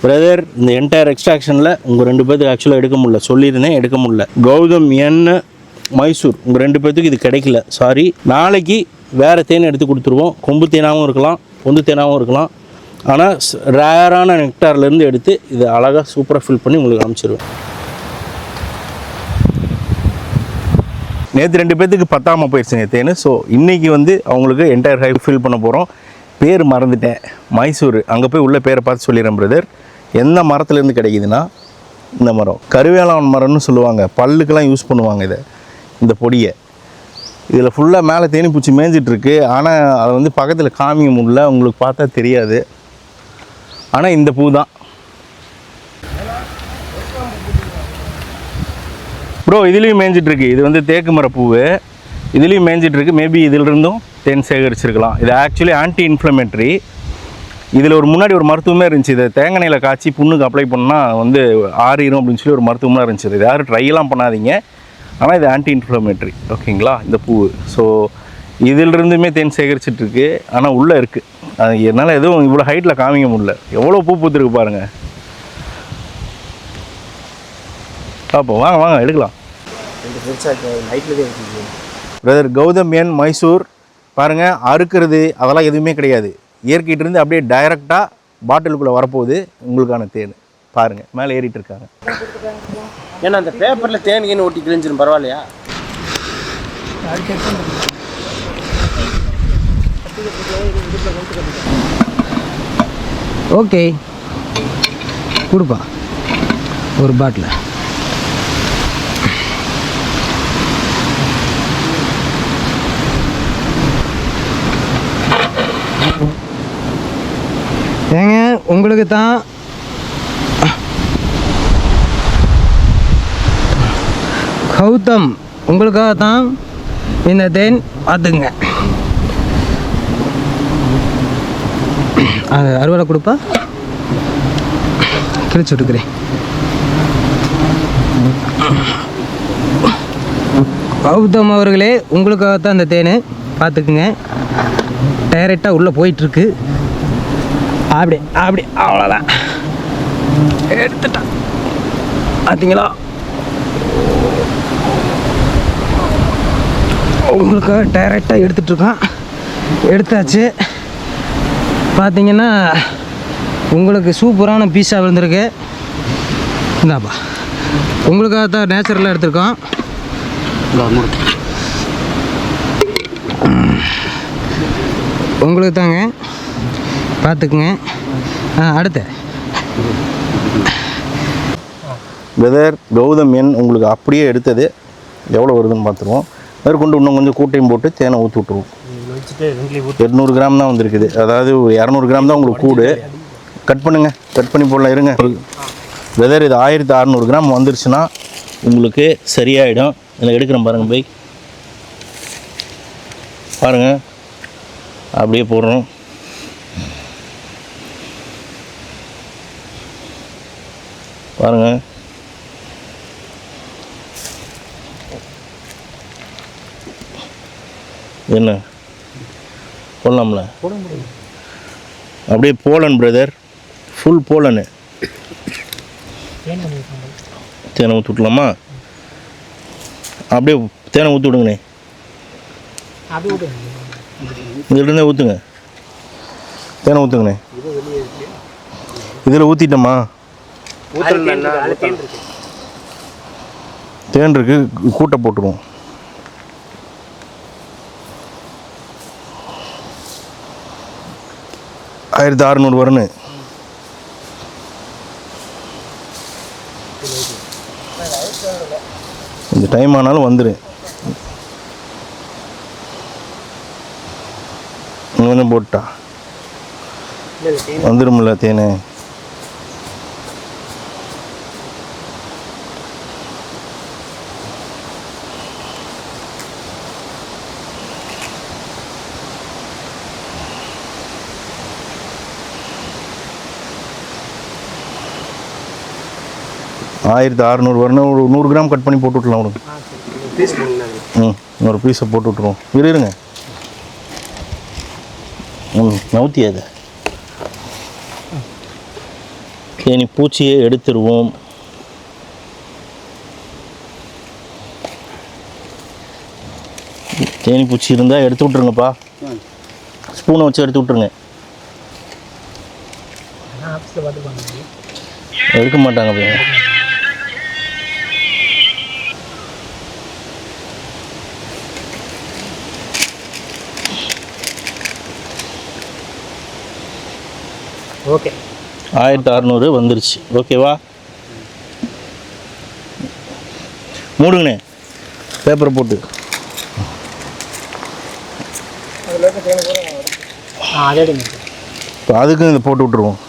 Brother இந்த entire எக்ஸ்ட்ராக்ஷனில் உங்கள் 2 பேர்த்துக்கு ஆக்சுவலாக எடுக்க முடியல, சொல்லியிருந்தேன் எடுக்க முடியல. கௌதம் எண்ணெய் மைசூர் உங்கள் 2 பேர்த்துக்கு இது கிடைக்கல, சாரி. நாளைக்கு வேறு தேன் எடுத்து கொடுத்துருவோம். கொம்பு தேனாகவும் இருக்கலாம், பொந்து தேனாகவும் இருக்கலாம். ஆனால் ரேரான நெக்டார்லேருந்து எடுத்து இதை அழகாக சூப்பராக ஃபில் பண்ணி உங்களுக்கு காமிச்சிருவேன். நேற்று 2 பேர்த்துக்கு பத்தாமல் போயிடுச்சுங்க தேன். ஸோ இன்றைக்கி அவங்களுக்கு என்டையர் ஹைப் ஃபில் பண்ண போகிறோம். பேர் மறந்துட்டேன், மைசூர். அங்கே போய் உள்ள பேரை பார்த்து சொல்லிடுறேன் பிரதர். எந்த மரத்துலேருந்து கிடைக்குதுன்னா இந்த மரம் கருவேலான் மரம்னு சொல்லுவாங்க. பல்லுக்கெல்லாம் யூஸ் பண்ணுவாங்க இந்த பொடியை. இதில் ஃபுல்லாக மேலே தேனி பூச்சி மேய்ஞ்சிட்ருக்கு. ஆனால் அதை பக்கத்தில் காமிக்க முடியல, உங்களுக்கு பார்த்தா தெரியாது. ஆனால் இந்த பூ தான் ப்ரோ. இதுலேயும் மேய்ஞ்சிட்ருக்கு. இது தேக்கு மர பூவு. இதுலேயும் மேய்ஞ்சிட்ருக்கு. மேபி இதிலிருந்தும் தேன் சேகரிச்சிருக்கலாம். இது ஆக்சுவலி ஆன்டி இன்ஃப்ளமேட்ரி. இதில் முன்னாடி ஒரு மருத்துவமே இருந்துச்சு. இதை தேங்காயில் காய்ச்சி புண்ணுக்கு அப்ளை பண்ணால் ஆறிடும் அப்படின்னு சொல்லி ஒரு மருத்துவமாக இருந்துச்சு. இது யாரும் ட்ரையெல்லாம் பண்ணாதீங்க. ஆனால் இது ஆன்டி இன்ஃப்ளமேட்ரி, ஓகேங்களா, இந்த பூ. ஸோ இதிலிருந்துமே தேன் சேகரிச்சிட்ருக்கு. ஆனால் உள்ளே இருக்குது. அது என்னால் எதுவும் இவ்வளோ ஹைட்டில் காமிக்க முடியல. எவ்வளோ பூ பூத்துருக்கு பாருங்கள். பார்ப்போம், வாங்க வாங்க எடுக்கலாம். பிரதர் கௌதம் என் மைசூர் பாருங்கள். அறுக்கிறது அதெல்லாம் எதுவுமே கிடையாது. இயற்கையிட்டிருந்து அப்படியே டைரெக்டாக பாட்டிலுக்குள்ளே வரப்போகுது உங்களுக்கான தேன். பாருங்கள், மேலே ஏறிட்டு இருக்காங்க. ஏன்னா அந்த பேப்பரில் தேன் ஒட்டி கிழிஞ்சிடும், பரவாயில்லையா? ஓகே, கொடுப்பா ஒரு பாட்டில். ஏங்க உங்களுக்கு தான் கௌதம், உங்களுக்காக தான் இந்த தேன். பார்த்துங்க, அது அறுவடை கொடுப்பா, கிழிச்சு விட்டுக்கிறேன். கௌதம் அவர்களே, உங்களுக்காக தான் இந்த தேன். பார்த்துக்குங்க, டைரெக்டாக உள்ளே போயிட்டுருக்கு. அப்படி அப்படி அவ்வளோதான், எடுத்துட்டான். பார்த்தீங்களா, உங்களுக்கு டைரெக்டாக எடுத்துட்ருக்கான். எடுத்தாச்சு. பார்த்தீங்கன்னா உங்களுக்கு சூப்பரான பீஸா விழுந்திருக்கு. இந்தாப்பா, உங்களுக்காக தான் நேச்சுரலாக எடுத்துருக்கோம். உங்களுக்கு தாங்க, பார்த்துக்குங்க. அடுத்து பிரதர் கௌதம் எண் உங்களுக்கு அப்படியே எடுத்தது எவ்வளோ வருதுன்னு பார்த்துருவோம். மேற்கொண்டு இன்னும் கொஞ்சம் கூட்டையும் போட்டு தேனை ஊற்றி விட்ருவோம். 800 கிராம் தான் வந்திருக்குது. அதாவது 200 கிராம் தான் உங்களுக்கு கூடு. கட் பண்ணுங்கள், கட் பண்ணி போடலாம். இருங்க பிரதர், இது 1600 கிராம் வந்துருச்சுன்னா உங்களுக்கு சரியாயிடும். இதில் எடுக்கிறேன் பாருங்கள், பைக் பாருங்கள், அப்படியே போடுறோம். பாருங்கள், என்ன போடலாம்ல? அப்படியே போலன் பிரதர், ஃபுல் போலனு. தேனை ஊற்றி விட்லாமா? அப்படியே தேனை ஊற்றி விடுங்கண்ணே. இதிலிருந்தே ஊற்றுங்க, தேனை ஊற்றுங்கண்ணே. இதில் ஊற்றிட்டோமா? தேன் இருக்கு, கூட்டை போட்டுருவோம். $1600 வருன்னு. இந்த டைம் ஆனாலும் வந்துடு. கொஞ்சம் போட்டா வந்துடும்ல தேனு. $1600 வரணும். ஒரு 100 கிராம் கட் பண்ணி போட்டு விட்லாம். விடுங்க, ஒரு பீஸை போட்டு விட்ருவோம். இருங்க, நவுத்தியா இதை தேனி பூச்சியை எடுத்துருவோம். தேனி பூச்சி இருந்தால் எடுத்து விட்ருங்கப்பா. ஸ்பூனை வச்சு எடுத்து விட்ருங்க. எடுக்க மாட்டாங்க பையன். ஓகே 1600 வந்துருச்சு. ஓகேவா? மூடுங்கண்ணே பேப்பரை போட்டு. அதே இப்போ அதுக்கும் இதை போட்டு விட்ருவோம்.